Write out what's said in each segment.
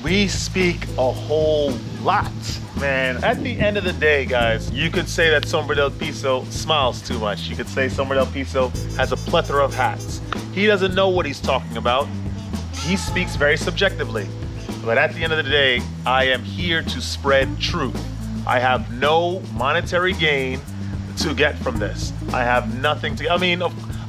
We speak a whole lot, man. At the end of the day, guys, you could say that Sombra del Piso smiles too much. You could say Sombra del Piso has a plethora of hats. He doesn't know what he's talking about. He speaks very subjectively. But at the end of the day, I am here to spread truth. I have no monetary gain to get from this. I have nothing to,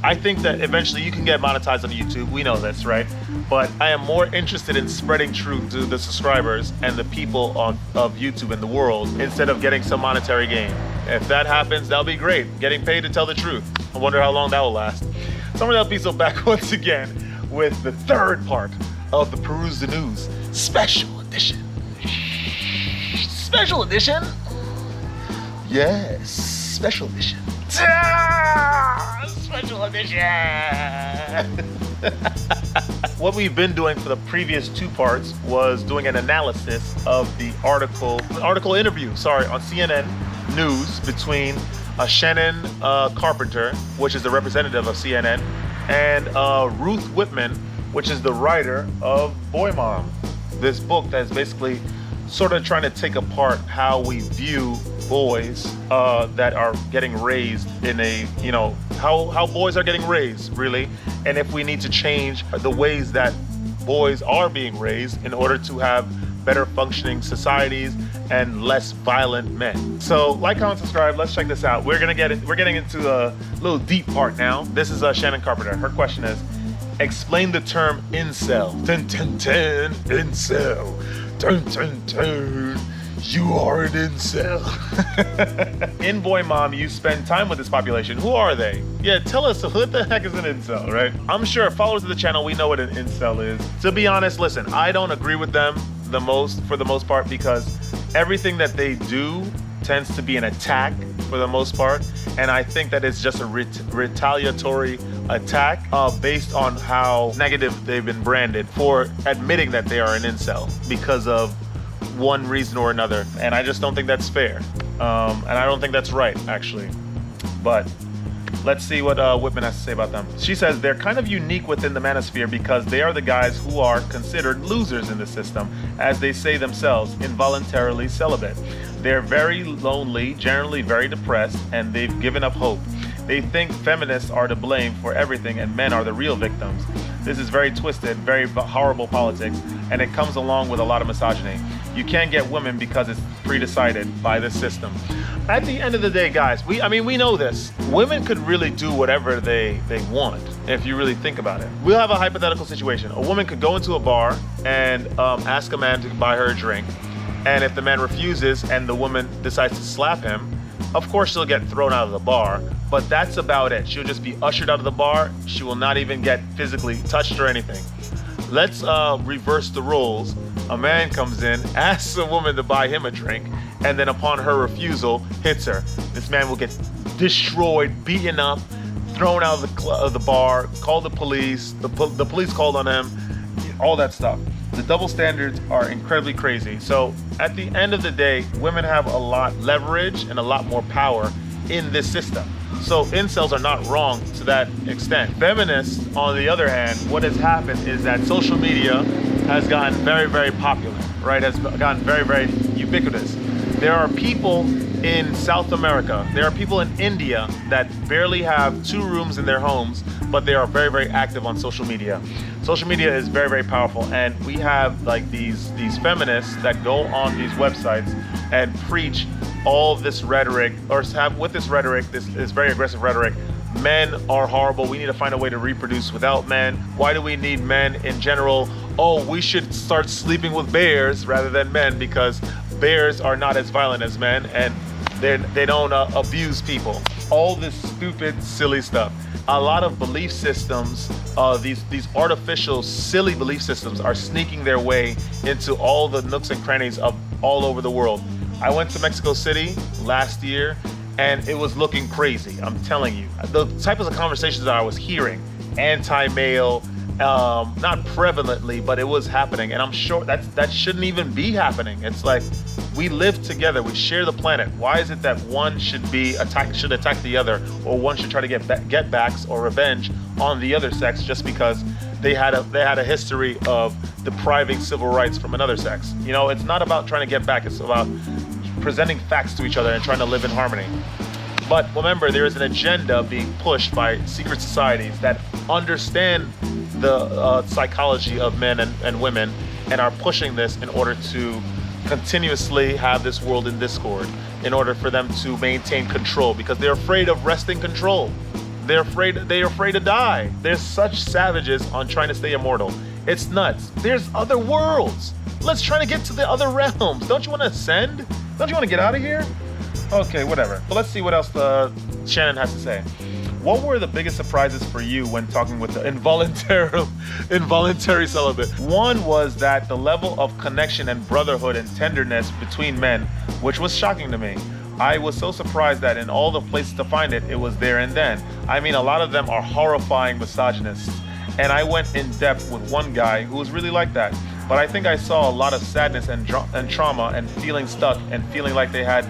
I think that eventually you can get monetized on YouTube. We know this, right? But I am more interested in spreading truth to the subscribers and the people of YouTube in the world instead of getting some monetary gain. If that happens, that'll be great. Getting paid to tell the truth. I wonder how long that will last. Sombra del Piso back once again with the third part of the Peruse the News Special Edition. Special Edition? Yes, Special Edition. Special Edition! What we've been doing for the previous two parts was doing an analysis of the article interview on CNN News between Shannon Carpenter, which is the representative of CNN, and Ruth Whitman, which is the writer of Boy Mom. This book that's basically sort of trying to take apart how we view boys that are getting raised in a, how boys are getting raised, really, and if we need to change the ways that boys are being raised in order to have better functioning societies and less violent men. So like, comment, subscribe. Let's check this out. We're getting into a little deep part now. This is Shannon Carpenter. Her question is, explain the term incel. Dun, dun, dun, incel. Dun, dun, dun. You are an incel. In Boy Mom, you spend time with this population. Who are they? Yeah, tell us, what the heck is an incel, right? I'm sure followers of the channel, we know what an incel is. To be honest, listen, I don't agree with them for the most part, because everything that they do tends to be an attack for the most part. And I think that it's just a retaliatory attack based on how negative they've been branded for admitting that they are an incel because of one reason or another. And I just don't think that's fair. And I don't think that's right, actually. But let's see what Whitman has to say about them. She says they're kind of unique within the manosphere because they are the guys who are considered losers in the system, as they say themselves, involuntarily celibate. They're very lonely, generally very depressed, and they've given up hope. They think feminists are to blame for everything and men are the real victims. This is very twisted, very horrible politics, and it comes along with a lot of misogyny. You can't get women because it's pre-decided by this system. At the end of the day, guys, we know this. Women could really do whatever they want if you really think about it. We'll have a hypothetical situation. A woman could go into a bar and ask a man to buy her a drink. And if the man refuses and the woman decides to slap him, of course she'll get thrown out of the bar, but that's about it. She'll just be ushered out of the bar. She will not even get physically touched or anything. Let's reverse the roles. A man comes in, asks a woman to buy him a drink, and then upon her refusal, hits her. This man will get destroyed, beaten up, thrown out of the bar, call the police, the police called on him, all that stuff. The double standards are incredibly crazy. So at the end of the day, women have a lot leverage and a lot more power in this system. So incels are not wrong to that extent. Feminists, on the other hand, what has happened is that social media has gotten very, very popular, right? Has gotten very, very ubiquitous. There are people in South America, there are people in India that barely have 2 rooms in their homes, but they are very, very active on social media. Social media is very, very powerful, and we have like these feminists that go on these websites and preach all this rhetoric, or have with this rhetoric, this very aggressive rhetoric. Men are horrible. We need to find a way to reproduce without men. Why do we need men in general? Oh, we should start sleeping with bears rather than men because bears are not as violent as men and they don't abuse people. All this stupid, silly stuff. A lot of belief systems, these artificial, silly belief systems are sneaking their way into all the nooks and crannies of all over the world. I went to Mexico City last year and it was looking crazy. I'm telling you, the types of conversations that I was hearing, anti-male, not prevalently, but it was happening. And I'm sure that shouldn't even be happening. It's like, we live together, we share the planet. Why is it that one should attack the other, or one should try to get backs or revenge on the other sex just because they had a history of depriving civil rights from another sex. You know, it's not about trying to get back, it's about presenting facts to each other and trying to live in harmony. But remember, there is an agenda being pushed by secret societies that understand the psychology of men and women and are pushing this in order to continuously have this world in discord, in order for them to maintain control, because they're afraid of wresting control. They're afraid to die. They're such savages on trying to stay immortal. It's nuts. There's other worlds. Let's try to get to the other realms. Don't you want to ascend? Don't you want to get out of here? Okay, whatever. But let's see what else Shannon has to say. What were the biggest surprises for you when talking with the involuntary celibate? One was that the level of connection and brotherhood and tenderness between men, which was shocking to me. I was so surprised that in all the places to find it, it was there and then. I mean, a lot of them are horrifying misogynists. And I went in depth with one guy who was really like that. But I think I saw a lot of sadness and trauma and feeling stuck and feeling like they had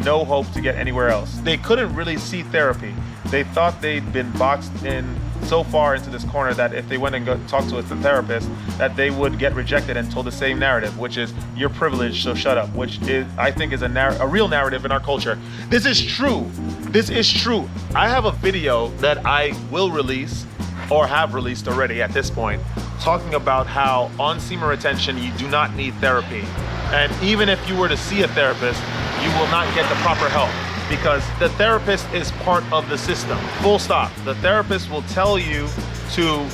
no hope to get anywhere else. They couldn't really see therapy. They thought they'd been boxed in so far into this corner that if they went and talked to a therapist, that they would get rejected and told the same narrative, which is, you're privileged, so shut up, which is, I think, is a real narrative in our culture. This is true. This is true. I have a video that I will release, or have released already at this point, talking about how on semen retention, you do not need therapy. And even if you were to see a therapist, you will not get the proper help, because the therapist is part of the system. Full stop. The therapist will tell you to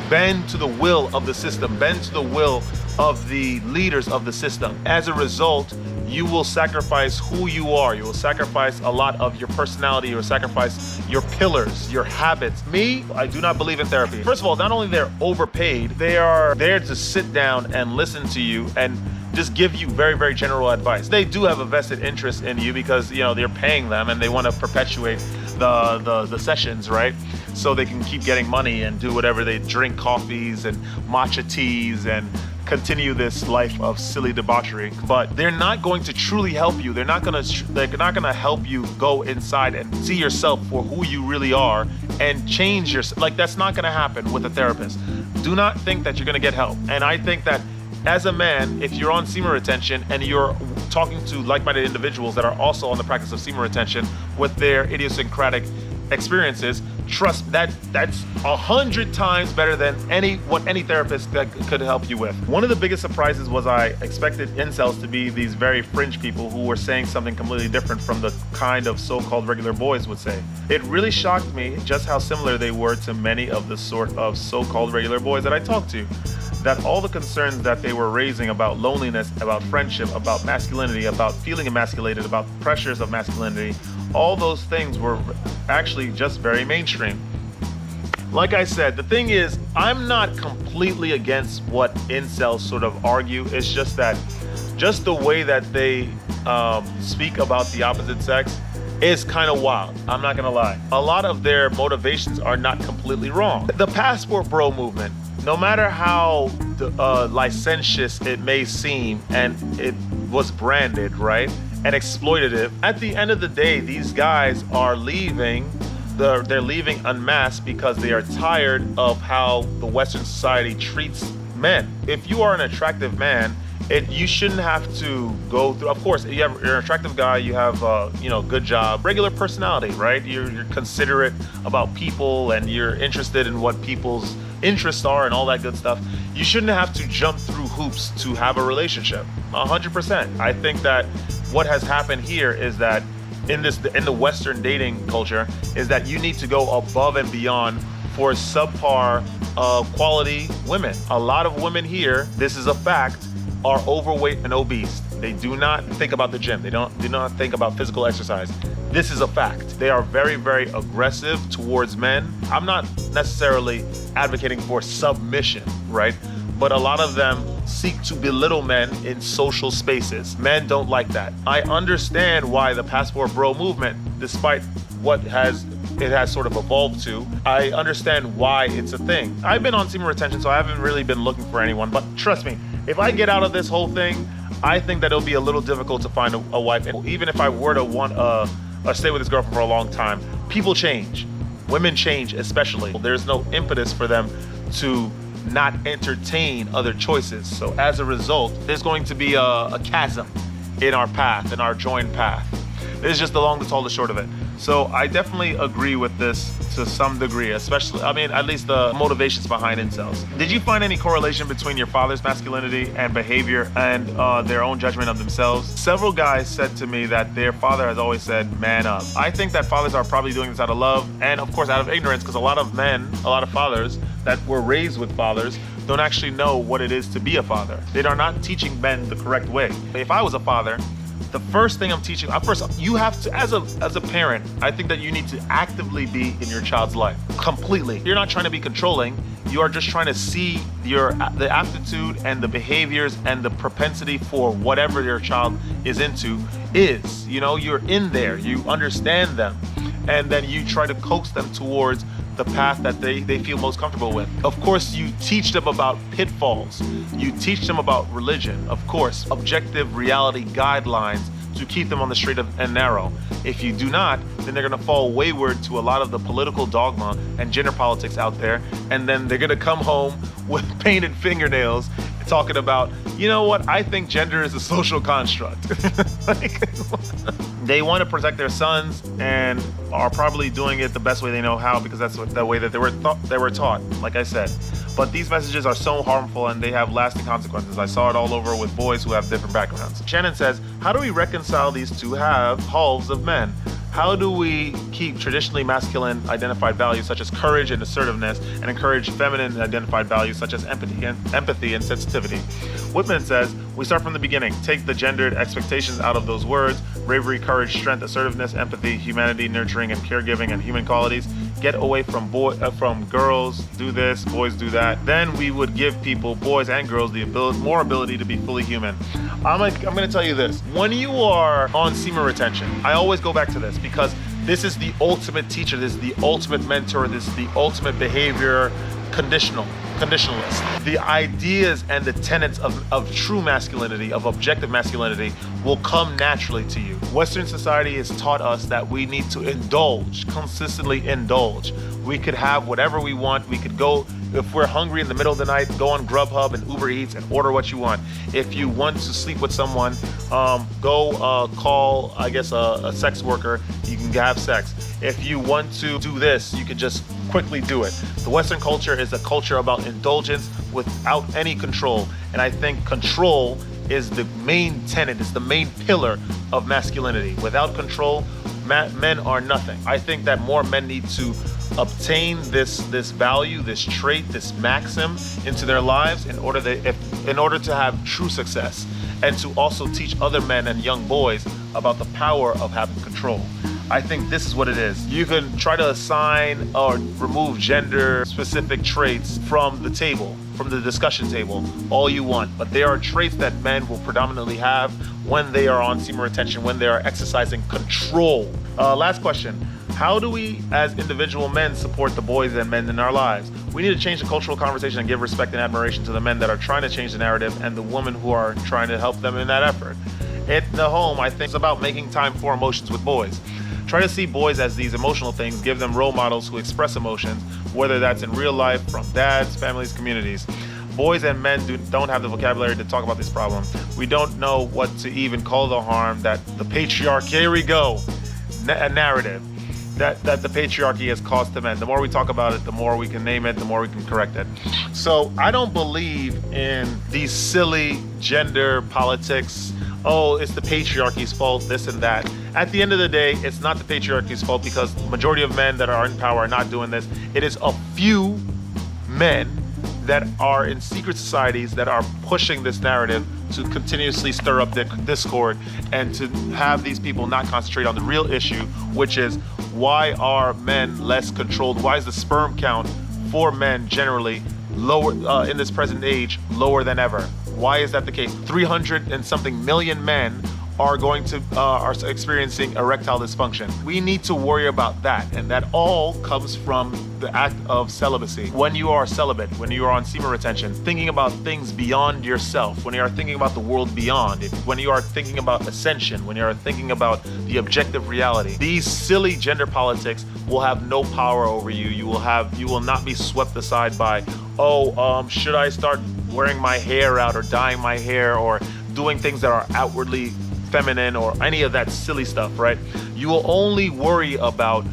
bend to the will of the system, bend to the will of the leaders of the system. As a result, you will sacrifice who you are. You will sacrifice a lot of your personality. You will sacrifice your pillars, your habits. Me, I do not believe in therapy. First of all, not only they're overpaid, they are there to sit down and listen to you and just give you very, very general advice. They do have a vested interest in you because, you know, they're paying them and they want to perpetuate the sessions, right? So they can keep getting money and do whatever. They drink coffees and matcha teas and continue this life of silly debauchery. But they're not going to truly help you. They're not gonna help you go inside and see yourself for who you really are and change yourself. Like, that's not gonna happen with a therapist. Do not think that you're gonna get help. And I think that as a man, if you're on semen retention and you're talking to like-minded individuals that are also on the practice of semen retention with their idiosyncratic experiences, trust that's 100 times better than what any therapist that could help you with. One of the biggest surprises was I expected incels to be these very fringe people who were saying something completely different from the kind of so-called regular boys would say. It really shocked me just how similar they were to many of the sort of so-called regular boys that I talked to. That all the concerns that they were raising about loneliness, about friendship, about masculinity, about feeling emasculated, about pressures of masculinity, all those things were actually just very mainstream. Like I said, the thing is, I'm not completely against what incels sort of argue. It's just that, just the way that they speak about the opposite sex is kind of wild. I'm not gonna lie. A lot of their motivations are not completely wrong. The passport bro movement, no matter how licentious it may seem and it was branded, right, and exploitative, at the end of the day, these guys are leaving. They're leaving unmasked because they are tired of how the Western society treats men. If you are an attractive man, you shouldn't have to go through. Of course, you're an attractive guy. You have good job, regular personality, right? You're considerate about people, and you're interested in what people's interests are and all that good stuff. You shouldn't have to jump through hoops to have a relationship. 100%. I think that what has happened here is that in the Western dating culture is that you need to go above and beyond for subpar quality women. A lot of women here, this is a fact, are overweight and obese. They do not think about the gym. They do not think about physical exercise. This is a fact. They are very, very aggressive towards men. I'm not necessarily advocating for submission, right? But a lot of them seek to belittle men in social spaces. Men don't like that. I understand why the passport bro movement, despite what it has sort of evolved to, I understand why it's a thing. I've been on semen retention, so I haven't really been looking for anyone, but trust me, if I get out of this whole thing, I think that it'll be a little difficult to find a wife. And even if I were to want stay with this girlfriend for a long time, people change. Women change, especially. There's no impetus for them to not entertain other choices. So as a result, there's going to be a chasm in our path, in our joined path. This is just the long, the tall, the short of it. So I definitely agree with this to some degree, especially, I mean, at least the motivations behind incels. Did you find any correlation between your father's masculinity and behavior and their own judgment of themselves? Several guys said to me that their father has always said, man up. I think that fathers are probably doing this out of love and of course out of ignorance, because a lot of men, a lot of fathers that were raised with fathers don't actually know what it is to be a father. They are not teaching men the correct way. If I was a father, the first thing I'm teaching, first, you have to, as a parent, I think that you need to actively be in your child's life, completely. You're not trying to be controlling, you are just trying to see the aptitude and the behaviors and the propensity for whatever your child is into is. You know, you're in there, you understand them, and then you try to coax them towards the path that they feel most comfortable with. Of course, you teach them about pitfalls. You teach them about religion. Of course, objective reality guidelines to keep them on the straight and narrow. If you do not, then they're gonna fall wayward to a lot of the political dogma and gender politics out there, and then they're gonna come home with painted fingernails talking about, you know what, I think gender is a social construct. They want to protect their sons and are probably doing it the best way they know how, because that's the way that they were taught, like I said. But these messages are so harmful and they have lasting consequences. I saw it all over with boys who have different backgrounds. Shannon says, how do we reconcile these two halves of men? How do we keep traditionally masculine identified values such as courage and assertiveness and encourage feminine identified values such as empathy and sensitivity? Whitman says, we start from the beginning. Take the gendered expectations out of those words: bravery, courage, strength, assertiveness, empathy, humanity, nurturing, and caregiving, and human qualities. Get away from girls do this, boys do that. Then we would give people, boys and girls, more ability to be fully human. I'm gonna tell you this. When you are on semen retention, I always go back to this because this is the ultimate teacher, this is the ultimate mentor, this is the ultimate behavior conditionalist. The ideas and the tenets of true masculinity, of objective masculinity, will come naturally to you. Western society has taught us that we need to consistently indulge. We could have whatever we want. We could go, if we're hungry in the middle of the night, go on Grubhub and Uber Eats and order what you want. If you want to sleep with someone, go call, I guess, a sex worker. You can have sex. If you want to do this, you can just quickly do it. The Western culture is a culture about indulgence without any control. And I think control is the main tenet, is the main pillar of masculinity. Without control, men are nothing. I think that more men need to obtain this value, this trait, this maxim into their lives in order to have true success, and to also teach other men and young boys about the power of having control. I think this is what it is. You can try to assign or remove gender-specific traits from the table, from the discussion table, all you want. But there are traits that men will predominantly have when they are on semen retention, when they are exercising control. Last question. How do we, as individual men, support the boys and men in our lives? We need to change the cultural conversation and give respect and admiration to the men that are trying to change the narrative and the women who are trying to help them in that effort. In the home, I think it's about making time for emotions with boys. Try to see boys as these emotional things, give them role models who express emotions, whether that's in real life, from dads, families, communities. Boys and men don't have the vocabulary to talk about this problem. We don't know what to even call the harm that the patriarchy, here we go, a narrative that the patriarchy has caused to men. The more we talk about it, the more we can name it, the more we can correct it. So I don't believe in these silly gender politics. Oh, it's the patriarchy's fault, this and that. At the end of the day, it's not the patriarchy's fault, because the majority of men that are in power are not doing this. It is a few men that are in secret societies that are pushing this narrative to continuously stir up the discord and to have these people not concentrate on the real issue, which is, why are men less controlled? Why is the sperm count for men generally lower in this present age, lower than ever? Why is that the case? 300 and something million men are going to are experiencing erectile dysfunction. We need to worry about that, and that all comes from the act of celibacy. When you are celibate, when you are on semen retention, thinking about things beyond yourself, when you are thinking about the world beyond, when you are thinking about ascension, when you are thinking about the objective reality, these silly gender politics will have no power over you. You will not be swept aside by, should I start wearing my hair out or dyeing my hair or doing things that are outwardly feminine or any of that silly stuff, right? You will only worry about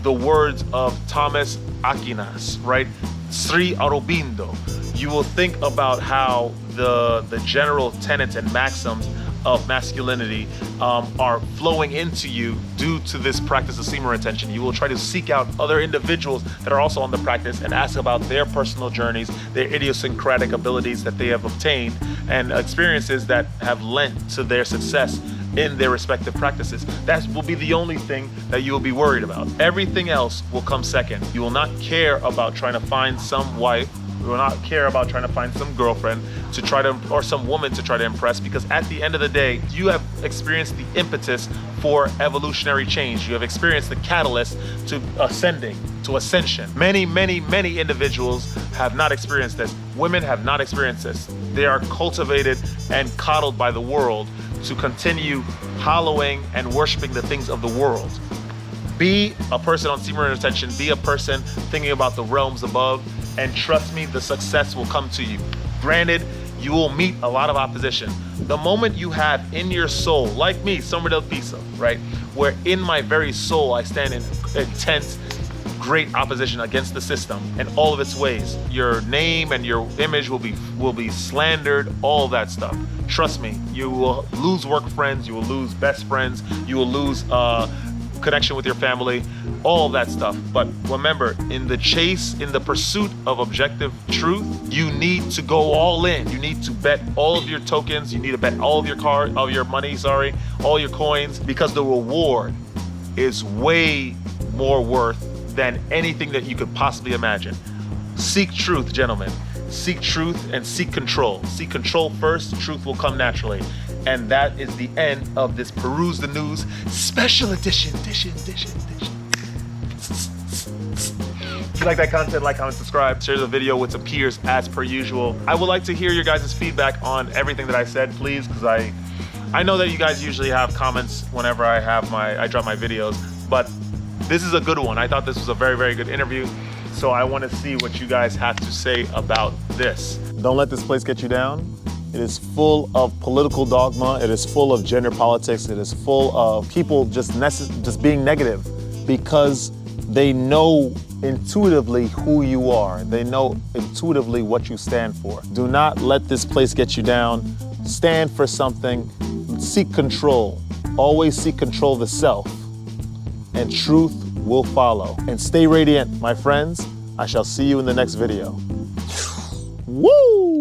the words of Thomas Aquinas, right? Sri Aurobindo. You will think about how the general tenets and maxims of masculinity are flowing into you due to this practice of semen retention. You will try to seek out other individuals that are also on the practice and ask about their personal journeys, their idiosyncratic abilities that they have obtained, and experiences that have lent to their success in their respective practices. That will be the only thing that you will be worried about. Everything else will come second. You will not care about trying to find some wife. You will not care about trying to find some girlfriend to try to, or some woman to try to impress, because at the end of the day, you have experienced the impetus for evolutionary change. You have experienced the catalyst to ascending, to ascension. Many, many, many individuals have not experienced this. Women have not experienced this. They are cultivated and coddled by the world to continue hallowing and worshiping the things of the world. Be a person on semen retention, be a person thinking about the realms above, and trust me, the success will come to you. Granted, you will meet a lot of opposition. The moment you have in your soul, like me, Somer del Piso, right? Where in my very soul, I stand in intense, great opposition against the system and all of its ways. Your name and your image will be slandered, all that stuff. Trust me, you will lose work friends, you will lose best friends, you will lose connection with your family, all that stuff. But remember, in the chase, in the pursuit of objective truth, you need to go all in. You need to bet all of your tokens. You need to bet all of your money, all your coins, because the reward is way more worth than anything that you could possibly imagine. Seek truth, gentlemen. Seek truth and seek control. Seek control first, truth will come naturally. And that is the end of this Peruse the News special edition. If you like that content, like, comment, subscribe, share the video with some peers as per usual. I would like to hear your guys' feedback on everything that I said, please, because I know that you guys usually have comments whenever I drop my videos, but this is a good one. I thought this was a very, very good interview. So I want to see what you guys have to say about this. Don't let this place get you down. It is full of political dogma. It is full of gender politics. It is full of people just being negative because they know intuitively who you are. They know intuitively what you stand for. Do not let this place get you down. Stand for something. Seek control. Always seek control of the self. And truth will follow. And stay radiant, my friends. I shall see you in the next video. Woo!